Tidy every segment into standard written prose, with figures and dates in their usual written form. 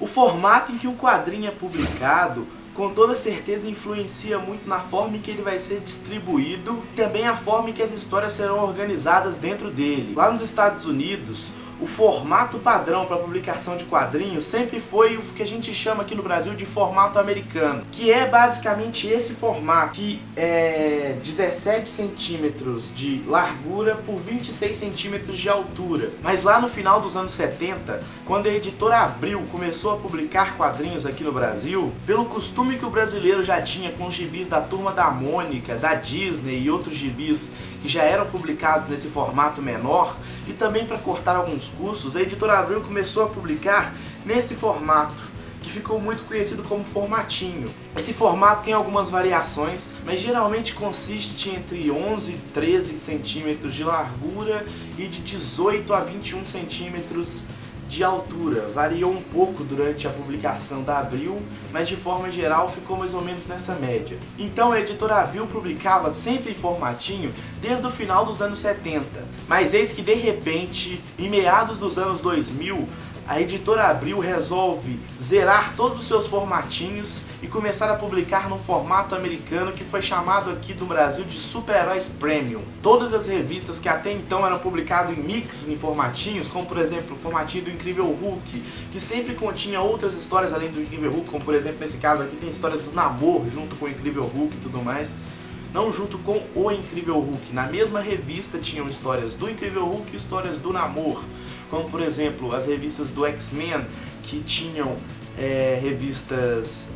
O formato em que um quadrinho é publicado, com toda certeza influencia muito na forma em que ele vai ser distribuído e também a forma em que as histórias serão organizadas dentro dele. Lá nos Estados Unidos, o formato padrão para publicação de quadrinhos sempre foi o que a gente chama aqui no Brasil de formato americano, que é basicamente esse formato, que é 17 centímetros de largura por 26 centímetros de altura. Mas lá no final dos anos 70, quando a editora Abril começou a publicar quadrinhos aqui no Brasil, pelo costume que o brasileiro já tinha com os gibis da Turma da Mônica, da Disney e outros gibis que já eram publicados nesse formato menor, e também para cortar alguns custos, a editora Abril começou a publicar nesse formato, que ficou muito conhecido como formatinho. Esse formato tem algumas variações, mas geralmente consiste entre 11 e 13 centímetros de largura e de 18 a 21 centímetros de altura. Variou um pouco durante a publicação da Abril, mas de forma geral ficou mais ou menos nessa média. Então a editora Abril publicava sempre em formatinho desde o final dos anos 70, mas eis que de repente, em meados dos anos 2000, a editora Abril resolve zerar todos os seus formatinhos e começar a publicar num formato americano que foi chamado aqui do Brasil de Super-Heróis Premium. Todas as revistas que até então eram publicadas em mix em formatinhos, como por exemplo o formatinho do Incrível Hulk, que sempre continha outras histórias além do Incrível Hulk, como por exemplo nesse caso aqui tem histórias do Namor junto com o Incrível Hulk e tudo mais. Não junto com o Incrível Hulk, na mesma revista tinham histórias do Incrível Hulk e histórias do Namor, como por exemplo as revistas do X-Men, que tinham revistas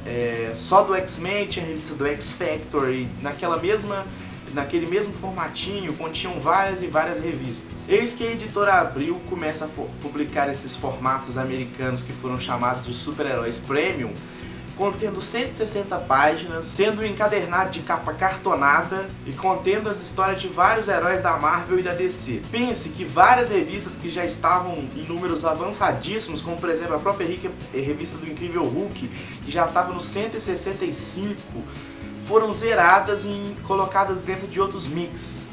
só do X-Men, tinha a revista do X-Factor, e naquele mesmo formatinho continham várias e várias revistas. Eis que a editora Abril começa a publicar esses formatos americanos que foram chamados de Super-Heróis Premium, contendo 160 páginas, sendo um encadernado de capa cartonada e contendo as histórias de vários heróis da Marvel e da DC. Pense que várias revistas que já estavam em números avançadíssimos, como por exemplo a própria revista do Incrível Hulk, que já estava no 165, foram zeradas e colocadas dentro de outros mix.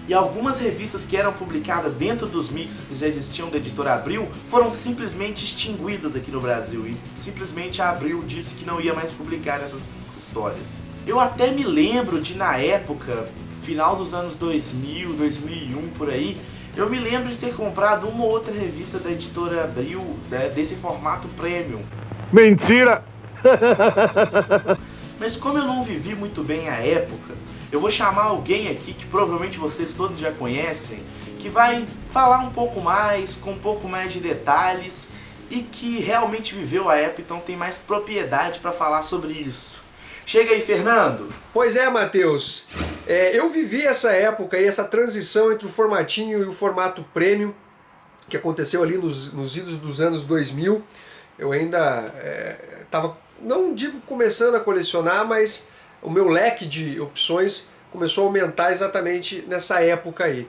E algumas revistas que eram publicadas dentro dos mix que já existiam da editora Abril foram simplesmente extinguidas aqui no Brasil, e simplesmente a Abril disse que não ia mais publicar essas histórias. Eu até me lembro de, na época, final dos anos 2000, 2001 por aí, eu me lembro de ter comprado uma ou outra revista da editora Abril, desse formato premium. Mentira! Mas como eu não vivi muito bem a época, eu vou chamar alguém aqui que provavelmente vocês todos já conhecem, que vai falar um pouco mais, com um pouco mais de detalhes, e que realmente viveu a época, então tem mais propriedade para falar sobre isso. Chega aí, Fernando! Pois é, Matheus. Eu vivi essa época aí, essa transição entre o formatinho e o formato premium, que aconteceu ali nos idos dos anos 2000. Eu ainda estava, não digo começando a colecionar, mas o meu leque de opções começou a aumentar exatamente nessa época aí.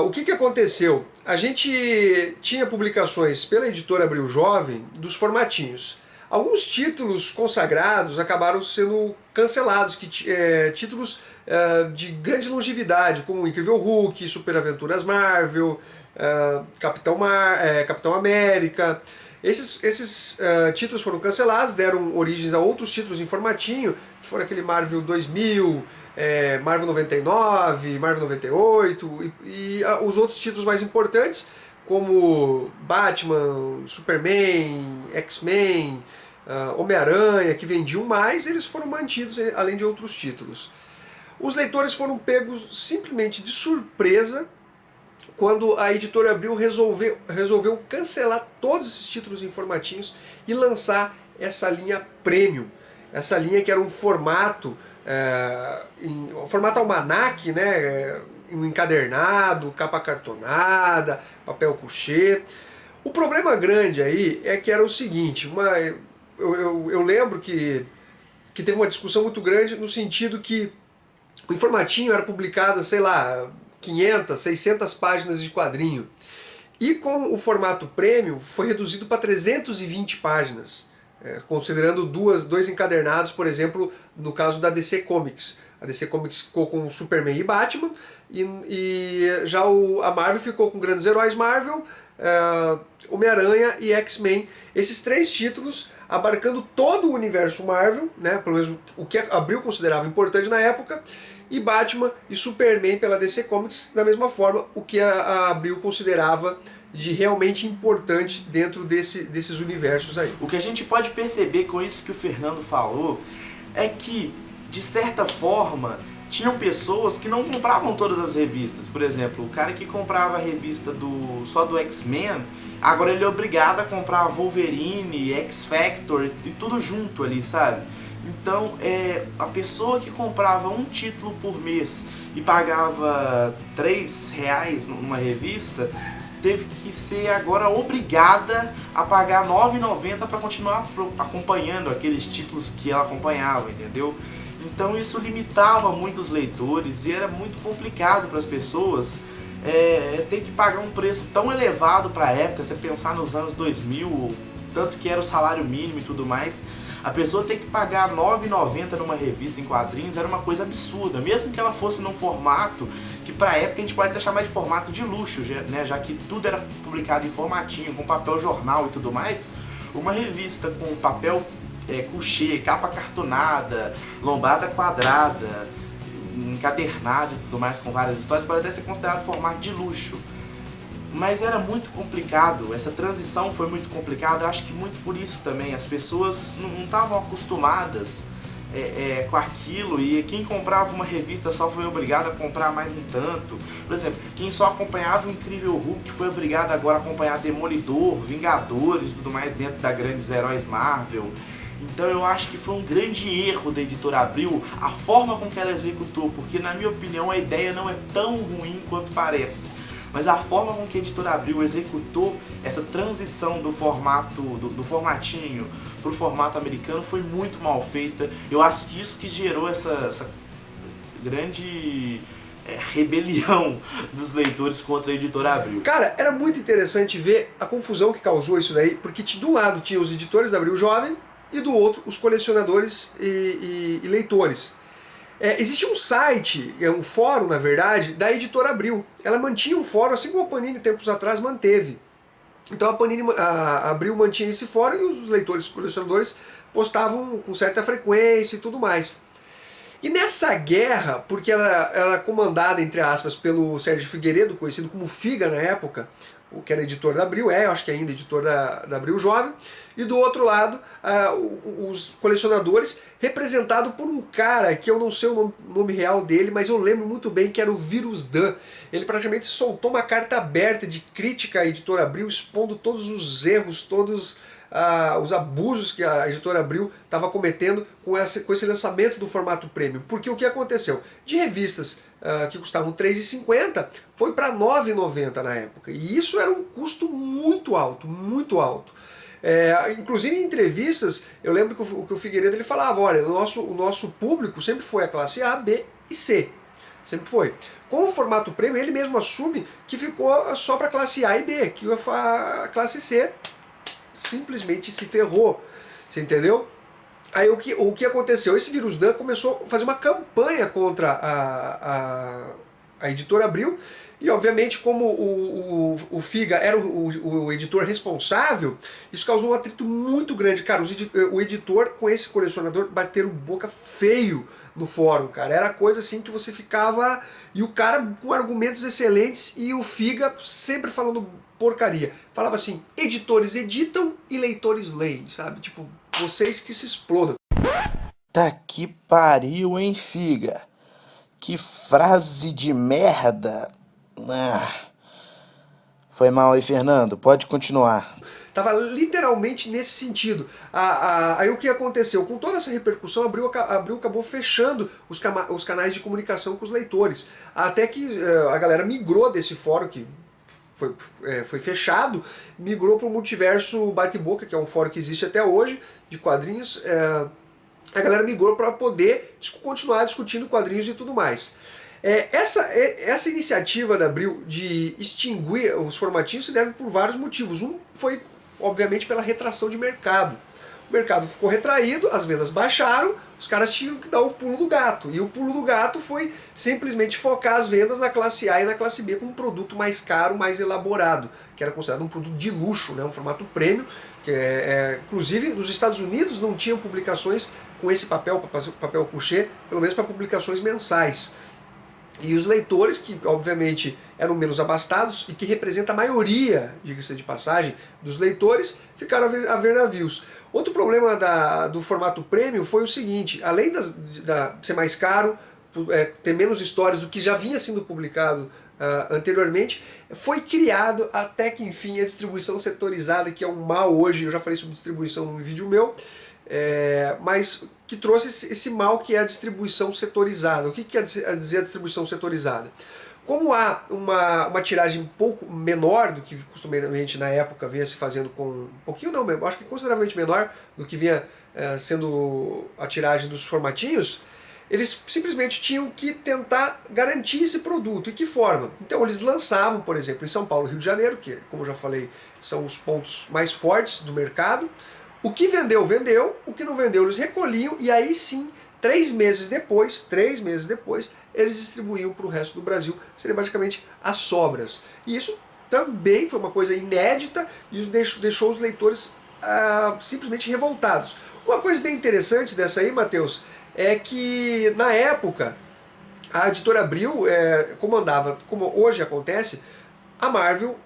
O que aconteceu? A gente tinha publicações pela editora Abril Jovem dos formatinhos. Alguns títulos consagrados acabaram sendo cancelados, títulos de grande longevidade, como Incrível Hulk, Super Aventuras Marvel, Capitão América. Esses títulos foram cancelados, deram origens a outros títulos em formatinho, que foram aquele Marvel 2000, Marvel 99, Marvel 98 e os outros títulos mais importantes, como Batman, Superman, X-Men, Homem-Aranha, que vendiam mais, eles foram mantidos além de outros títulos. Os leitores foram pegos simplesmente de surpresa quando a editora Abril resolveu cancelar todos esses títulos em formatinhos e lançar essa linha Premium. Essa linha que era um formato, formato almanaque, né, um encadernado, capa cartonada, papel couché. O problema grande aí é que era o seguinte, eu lembro que teve uma discussão muito grande no sentido que o formatinho era publicado, sei lá, 500, 600 páginas de quadrinho. E com o formato premium foi reduzido para 320 páginas. considerando dois encadernados, por exemplo, no caso da DC Comics. A DC Comics ficou com Superman e Batman, e já a Marvel ficou com Grandes Heróis Marvel, Homem-Aranha e X-Men. Esses 3 títulos abarcando todo o universo Marvel, né, pelo menos o que a Abril considerava importante na época, e Batman e Superman pela DC Comics da mesma forma, o que a Abril considerava de realmente importante dentro desses universos aí. O que a gente pode perceber com isso que o Fernando falou é que, de certa forma, tinham pessoas que não compravam todas as revistas. Por exemplo, o cara que comprava a revista só do X-Men, agora ele é obrigado a comprar Wolverine, X-Factor e tudo junto ali, sabe? Então, a pessoa que comprava um título por mês e pagava R$3 numa revista, teve que ser agora obrigada a pagar R$9,90 para continuar acompanhando aqueles títulos que ela acompanhava, entendeu? Então isso limitava muito os leitores e era muito complicado para as pessoas ter que pagar um preço tão elevado para a época. Você pensar nos anos 2000, tanto que era o salário mínimo e tudo mais, a pessoa ter que pagar R$9,90 numa revista em quadrinhos era uma coisa absurda, mesmo que ela fosse num formato que para a época a gente pode até chamar de formato de luxo, né? Já que tudo era publicado em formatinho, com papel jornal e tudo mais. Uma revista com papel couché, capa cartonada, lombada quadrada, encadernada e tudo mais, com várias histórias, pode até ser considerado formato de luxo. Mas era muito complicado, essa transição foi muito complicada, acho que muito por isso também, as pessoas não estavam acostumadas com aquilo, e quem comprava uma revista só foi obrigado a comprar mais um tanto. Por exemplo, quem só acompanhava o Incrível Hulk foi obrigado agora a acompanhar Demolidor, Vingadores e tudo mais dentro da Grandes Heróis Marvel. Então eu acho que foi um grande erro da Editora Abril a forma com que ela executou, porque na minha opinião a ideia não é tão ruim quanto parece, mas a forma com que a Editora Abril executou essa transição do formatinho para o formato americano foi muito mal feita. Eu acho que isso que gerou essa grande rebelião dos leitores contra a Editora Abril. Cara, era muito interessante ver a confusão que causou isso daí, porque de um lado tinha os editores da Abril Jovem e do outro os colecionadores e leitores. Existe um site, um fórum na verdade, da Editora Abril. Ela mantinha um fórum, assim como a Panini tempos atrás manteve. Então a Abril mantinha esse fórum e os leitores e colecionadores postavam com certa frequência e tudo mais. E nessa guerra, porque ela era comandada, entre aspas, pelo Sérgio Figueiredo, conhecido como Figa na época, o que era editor da Abril, acho que ainda editor da Abril Jovem, e do outro lado os colecionadores, representado por um cara que eu não sei o nome real dele, mas eu lembro muito bem que era o Vírus Dan. Ele praticamente soltou uma carta aberta de crítica à Editora Abril, expondo todos os erros, todos os abusos que a Editora Abril estava cometendo com esse lançamento do formato premium. Porque o que aconteceu? De revistas que custavam R$3,50 foi para R$9,90 na época. E isso era um custo muito alto, muito alto. Inclusive em entrevistas, eu lembro que o Figueiredo ele falava, olha, o nosso público sempre foi a classe A, B e C. Sempre foi. Com o formato premium, ele mesmo assume que ficou só para a classe A e B, que a classe C simplesmente se ferrou. Você entendeu? Aí o que aconteceu? Esse Vírus Dan começou a fazer uma campanha contra a Editora Abril, e obviamente como o Figa era o editor responsável, isso causou um atrito muito grande. Cara, o editor com esse colecionador bateram boca feio no fórum, cara. Era coisa assim que você ficava... E o cara com argumentos excelentes e o Figa sempre falando porcaria. Falava assim, editores editam e leitores leem, sabe? Tipo, vocês que se explodam. Tá que pariu, hein, Figa? Que frase de merda. Foi mal aí, Fernando. Pode continuar. Tava literalmente nesse sentido. Aí o que aconteceu? Com toda essa repercussão, a Abril acabou fechando os canais de comunicação com os leitores. Até que a galera migrou desse fórum que foi fechado, migrou para o Multiverso Bate-Boca, que é um fórum que existe até hoje, de quadrinhos. A galera migrou para poder continuar discutindo quadrinhos e tudo mais. Essa iniciativa da Abril de extinguir os formatinhos se deve por vários motivos. Um foi, obviamente, pela retração de mercado. o mercado ficou retraído, as vendas baixaram, os caras tinham que dar o pulo do gato. E o pulo do gato foi simplesmente focar as vendas na classe A e na classe B com um produto mais caro, mais elaborado, que era considerado um produto de luxo, né, um formato premium, que inclusive nos Estados Unidos não tinham publicações com esse papel couché, pelo menos para publicações mensais. E os leitores, que obviamente eram menos abastados e que representa a maioria, diga-se de passagem, dos leitores, ficaram a ver navios. Outro problema do formato premium foi o seguinte: além de ser mais caro, ter menos histórias do que já vinha sendo publicado anteriormente, foi criado até que enfim a distribuição setorizada, que é um mal hoje. Eu já falei sobre distribuição num vídeo meu, mas que trouxe esse mal que é a distribuição setorizada. O que quer dizer a distribuição setorizada? Como há uma tiragem um pouco menor do que costumeiramente na época vinha se fazendo com... Um pouquinho não, acho que consideravelmente menor do que vinha sendo a tiragem dos formatinhos, eles simplesmente tinham que tentar garantir esse produto. E que forma? Então eles lançavam, por exemplo, em São Paulo e Rio de Janeiro, que, como eu já falei, são os pontos mais fortes do mercado. O que vendeu, vendeu. O que não vendeu, eles recolhiam. E aí sim, 3 meses depois, eles distribuíam para o resto do Brasil. Seriam basicamente as sobras. E isso também foi uma coisa inédita e deixou os leitores simplesmente revoltados. Uma coisa bem interessante dessa aí, Matheus, é que na época a editora Abril comandava, como hoje acontece, a Marvel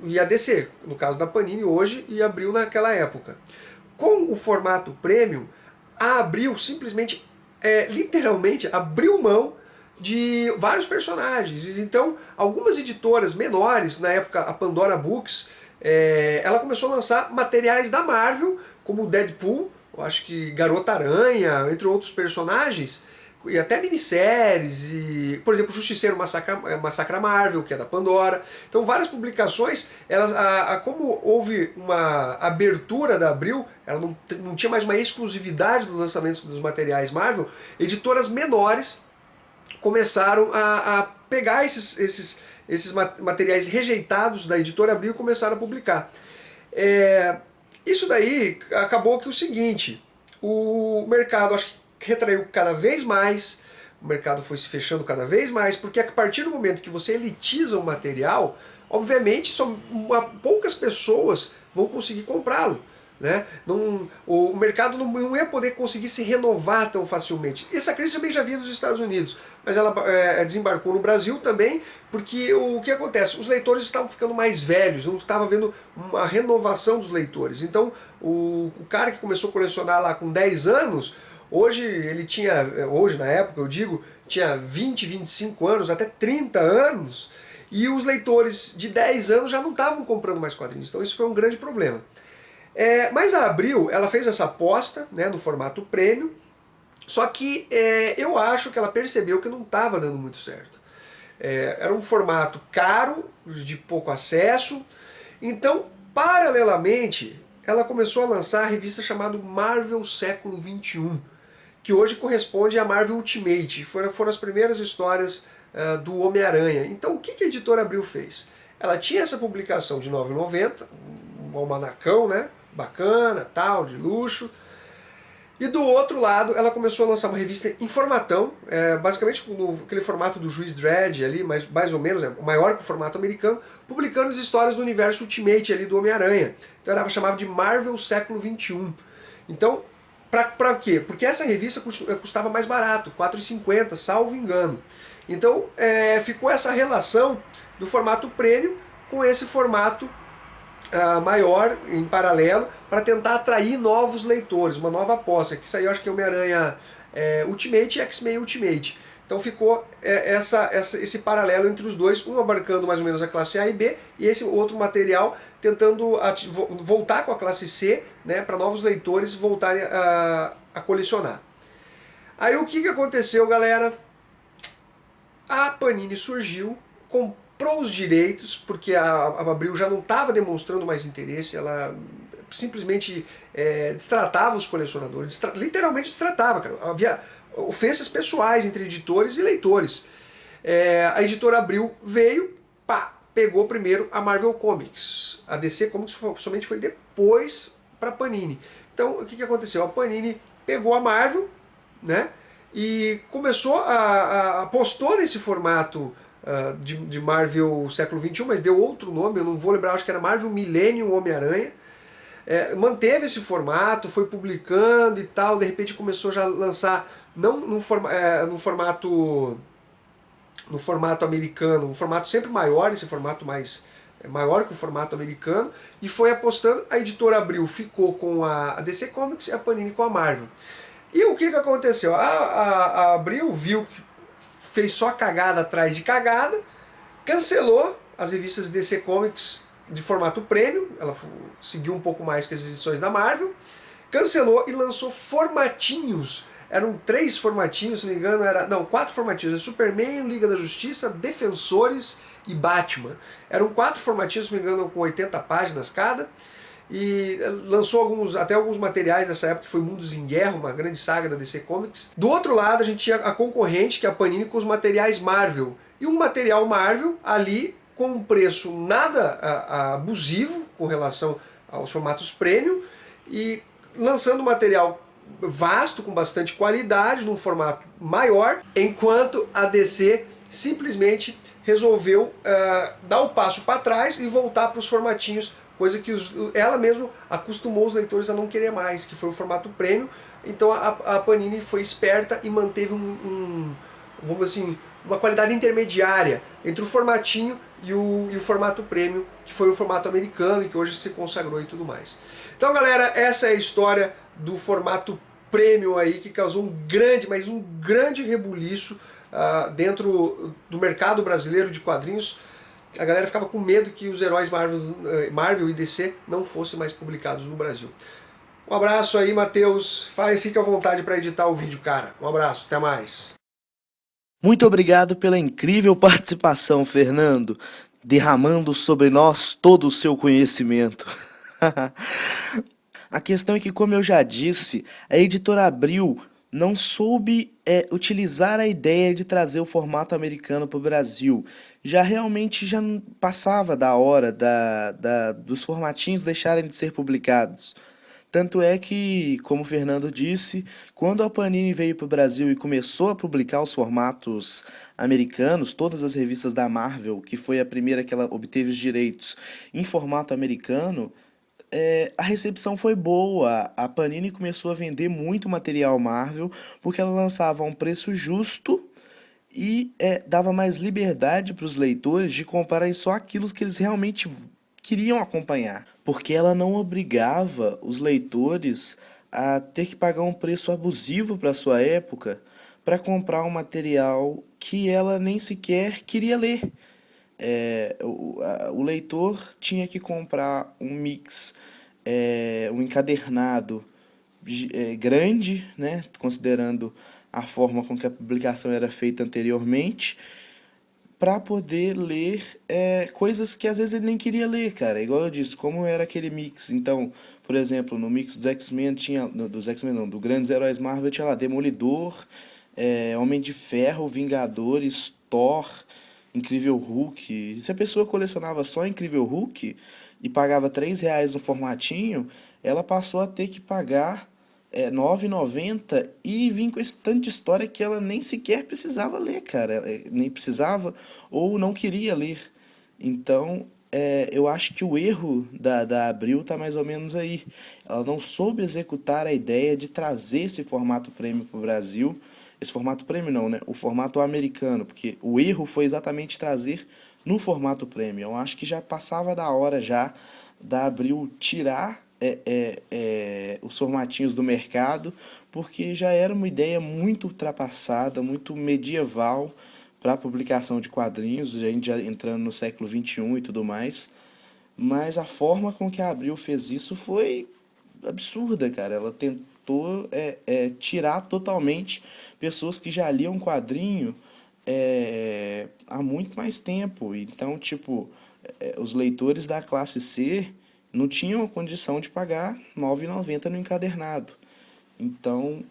e a DC, no caso da Panini hoje e a Abril naquela época. Com o formato premium, a Abril simplesmente, literalmente, abriu mão de vários personagens. Então, algumas editoras menores, na época a Pandora Books, ela começou a lançar materiais da Marvel, como o Deadpool, eu acho que Garota Aranha, entre outros personagens, e até minisséries, e, por exemplo, Justiceiro Massacra Marvel, que é da Pandora. Então várias publicações, como houve uma abertura da Abril, ela não tinha mais uma exclusividade do lançamento dos materiais Marvel, editoras menores começaram a pegar esses materiais rejeitados da editora Abril e começaram a publicar. Isso daí acabou que o seguinte, o mercado, acho que retraiu cada vez mais, o mercado foi se fechando cada vez mais, porque a partir do momento que você elitiza um material, obviamente só poucas pessoas vão conseguir comprá-lo. Né? O mercado não ia poder conseguir se renovar tão facilmente. Essa crise também já vinha dos Estados Unidos, mas ela desembarcou no Brasil também, porque o que acontece? Os leitores estavam ficando mais velhos, não estava havendo uma renovação dos leitores. Então o cara que começou a colecionar lá com 10 anos, hoje na época eu digo, tinha 20, 25 anos, até 30 anos, e os leitores de 10 anos já não estavam comprando mais quadrinhos. Então isso foi um grande problema. Mas a Abril, ela fez essa aposta, né, no formato premium, só que eu acho que ela percebeu que não estava dando muito certo. Era um formato caro, de pouco acesso, então, paralelamente, ela começou a lançar a revista chamada Marvel Século XXI, que hoje corresponde à Marvel Ultimate, que foram as primeiras histórias do Homem-Aranha. Então, o que a editora Abril fez? Ela tinha essa publicação de R$ 9,90, um almanacão, né? Bacana, tal, de luxo. E do outro lado, ela começou a lançar uma revista em formatão, basicamente aquele formato do Juiz Dredd ali, mais ou menos, maior que o formato americano, publicando as histórias do universo Ultimate ali do Homem-Aranha. Então ela chamava de Marvel Século XXI. Então, pra quê? Porque essa revista custava mais barato, R$ 4,50, salvo engano. Então ficou essa relação do formato premium com esse formato maior, em paralelo, para tentar atrair novos leitores, uma nova aposta, que isso aí eu acho que é Homem-Aranha Ultimate e X-Men Ultimate. Então ficou esse paralelo entre os dois, um abarcando mais ou menos a classe A e B, e esse outro material tentando voltar com a classe C, né, para novos leitores voltarem a colecionar. Aí o que aconteceu, galera? A Panini surgiu, comprou os direitos, porque a Abril já não estava demonstrando mais interesse, ela simplesmente destratava os colecionadores, literalmente destratava, cara. Havia ofensas pessoais entre editores e leitores. A editora Abril veio, pegou primeiro a Marvel Comics. A DC Comics somente foi depois para a Panini. Então, o que aconteceu? A Panini pegou a Marvel, né, e começou apostou nesse formato de Marvel século XXI, mas deu outro nome, eu não vou lembrar, acho que era Marvel Millennium Homem-Aranha. Manteve esse formato, foi publicando e tal, de repente começou já a lançar, não no formato americano, um formato sempre maior, esse formato maior que o formato americano, e foi apostando. A editora Abril ficou com a DC Comics e a Panini com a Marvel. E o que aconteceu? A Abril viu que fez só cagada atrás de cagada, cancelou as revistas DC Comics de formato premium, ela seguiu um pouco mais que as edições da Marvel, cancelou e lançou formatinhos. Eram 3 formatinhos, se não me engano, não, 4 formatinhos, Superman, Liga da Justiça, Defensores e Batman. Eram 4 formatinhos, se não me engano, com 80 páginas cada, e lançou até alguns materiais dessa época, que foi Mundos em Guerra, uma grande saga da DC Comics. Do outro lado, a gente tinha a concorrente, que é a Panini, com os materiais Marvel. E um material Marvel ali com um preço nada abusivo com relação aos formatos premium, e lançando material vasto, com bastante qualidade, num formato maior, enquanto a DC simplesmente resolveu dar o passo para trás e voltar para os formatinhos, coisa que ela mesma acostumou os leitores a não querer mais, que foi o formato premium. Então a Panini foi esperta e manteve vamos assim, uma qualidade intermediária entre o formatinho e o formato premium, que foi o formato americano e que hoje se consagrou e tudo mais. Então, galera, essa é a história do formato premium aí, que causou mas um grande rebuliço dentro do mercado brasileiro de quadrinhos. A galera ficava com medo que os heróis Marvel e DC não fossem mais publicados no Brasil. Um abraço aí, Matheus. Fica à vontade para editar o vídeo, cara. Um abraço, até mais. Muito obrigado pela incrível participação, Fernando, derramando sobre nós todo o seu conhecimento. A questão é que, como eu já disse, a editora Abril não soube utilizar a ideia de trazer o formato americano para o Brasil. Realmente já passava da hora dos formatinhos deixarem de ser publicados. Tanto é que, como o Fernando disse, quando a Panini veio para o Brasil e começou a publicar os formatos americanos, todas as revistas da Marvel, que foi a primeira que ela obteve os direitos em formato americano, a recepção foi boa. A Panini começou a vender muito material Marvel, porque ela lançava a um preço justo e dava mais liberdade para os leitores de comprarem só aquilo que eles realmente queriam acompanhar, porque ela não obrigava os leitores a ter que pagar um preço abusivo para sua época para comprar um material que ela nem sequer queria ler. O leitor tinha que comprar um mix, um encadernado grande, né, considerando a forma com que a publicação era feita anteriormente, para poder ler coisas que às vezes ele nem queria ler, cara. Igual eu disse, como era aquele mix. Então, por exemplo, no mix dos X-Men tinha... Dos X-Men não, do Grandes Heróis Marvel tinha lá Demolidor, Homem de Ferro, Vingadores, Thor, Incrível Hulk. Se a pessoa colecionava só Incrível Hulk e pagava R$3 no formatinho, ela passou a ter que pagar R$ 9,90 e vir com esse tanto de história que ela nem sequer precisava ler, cara. Nem precisava ou não queria ler. Então, eu acho que o erro da Abril tá mais ou menos aí. Ela não soube executar a ideia de trazer esse formato premium para o Brasil. Esse formato premium não, né? O formato americano, porque o erro foi exatamente trazer no formato premium. Eu acho que já passava da hora já da Abril tirar os formatinhos do mercado, porque já era uma ideia muito ultrapassada, muito medieval para a publicação de quadrinhos, a gente já entrando no século XXI e tudo mais. Mas a forma com que a Abril fez isso foi absurda, cara. Ela tentou tirar totalmente pessoas que já liam quadrinho há muito mais tempo. Então, tipo, os leitores da classe C não tinham a condição de pagar R$ 9,90 no encadernado. Então,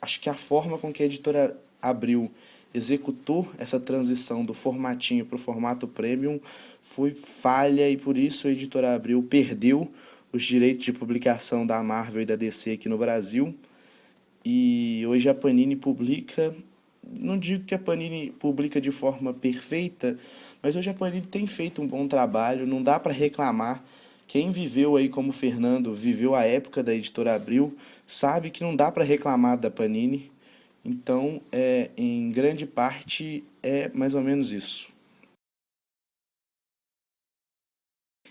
acho que a forma com que a editora Abril executou essa transição do formatinho para o formato premium foi falha, e por isso a editora Abril perdeu os direitos de publicação da Marvel e da DC aqui no Brasil. E hoje a Panini publica, não digo que a Panini publica de forma perfeita, mas hoje a Panini tem feito um bom trabalho, não dá para reclamar. Quem viveu aí como o Fernando, viveu a época da Editora Abril, sabe que não dá para reclamar da Panini. Então, em grande parte, é mais ou menos isso.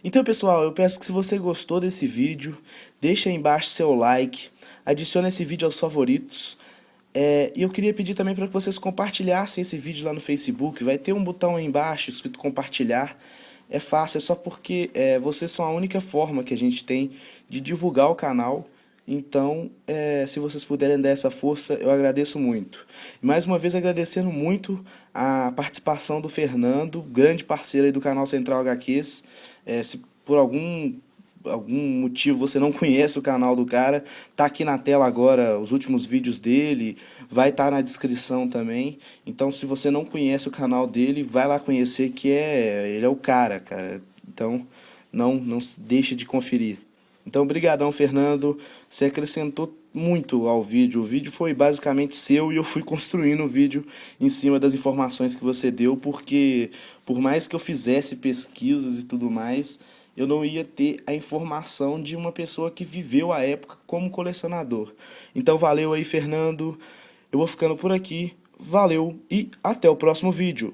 Então, pessoal, eu peço que se você gostou desse vídeo, deixa aí embaixo seu like, adicione esse vídeo aos favoritos. E eu queria pedir também para que vocês compartilhassem esse vídeo lá no Facebook. Vai ter um botão aí embaixo escrito compartilhar. É fácil, é só porque vocês são a única forma que a gente tem de divulgar o canal. Então, se vocês puderem dar essa força, eu agradeço muito. E mais uma vez agradecendo muito a participação do Fernando, grande parceiro aí do canal Central HQs. Se por algum motivo você não conhece o canal do cara, tá aqui na tela agora os últimos vídeos dele, vai estar na descrição também. Então, se você não conhece o canal dele, vai lá conhecer, que ele é o cara. Então, não deixe de conferir. Então, brigadão, Fernando. Você acrescentou muito ao vídeo. O vídeo foi basicamente seu e eu fui construindo o vídeo em cima das informações que você deu, porque por mais que eu fizesse pesquisas e tudo mais, eu não ia ter a informação de uma pessoa que viveu a época como colecionador. Então, valeu aí, Fernando. Eu vou ficando por aqui. Valeu e até o próximo vídeo.